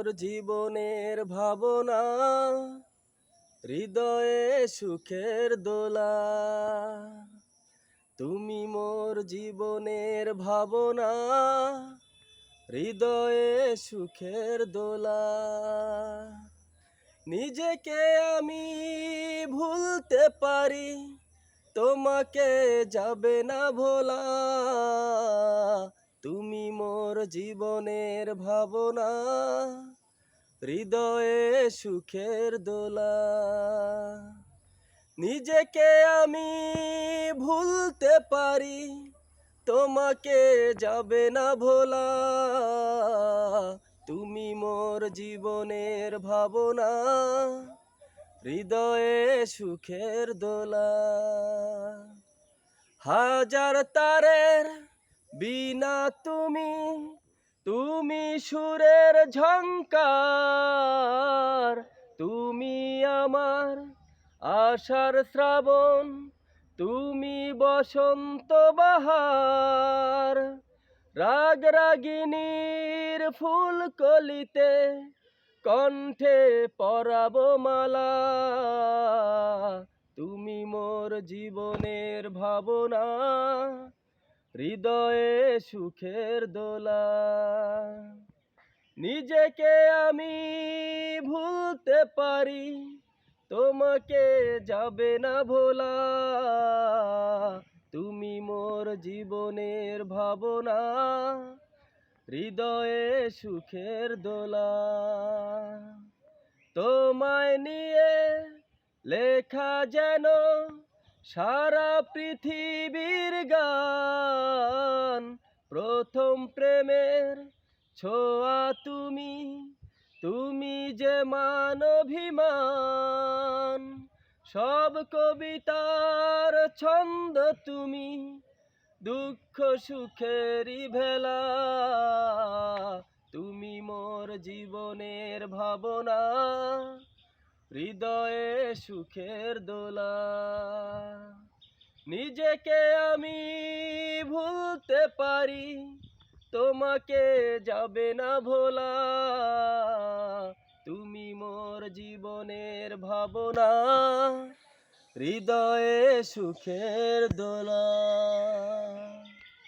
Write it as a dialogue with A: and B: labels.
A: মোর জীবনের ভাবনা, হৃদয়ে সুখের দোলা। তুমি মোর জীবনের ভাবনা, হৃদয়ে সুখের দোলা। নিজেকে আমি ভুলতে পারি, তোমাকে যাবে না ভোলা। তুমি মোর জীবনের ভাবনা, হৃদয়ে সুখের দোলা। নিজেকে আমি ভুলতে পারি, তোমাকে যাবে না ভোলা। তুমি মোর জীবনের ভাবনা, হৃদয়ে সুখের দোলা। হাজার তারের বিনা তুমি, তুমি সুরের ঝংকার। তুমি আমার আশার শ্রাবণ, তুমি বসন্ত বাহার। রাগ রাগিনীর ফুল কলিতে, কণ্ঠে পরাবো মালা। তুমি মোর জীবনের ভাবনা, হৃদয়ে সুখের দোলা। নিজেকে আমি ভুলতে পারি, তোমাকে যাবে না ভোলা। তুমি মোর জীবনের ভাবনা, হৃদয়ে সুখের দোলা। তোমায় নিয়ে লেখা যেন সারা পৃথিবীর গান। প্রথম প্রেমের ছোঁয়া তুমি, তুমি যে মান অভিমান। সব কবিতার ছন্দ তুমি, দুঃখ সুখেরই ভেলা। তুমি মোর জীবনের ভাবনা, হৃদয়ে সুখের দোলা। নিজেকে আমি ভুলতে পারি, তোমাকে যাবে না ভোলা। তুমি মোর জীবনের ভাবনা, হৃদয়ে সুখের দোলা।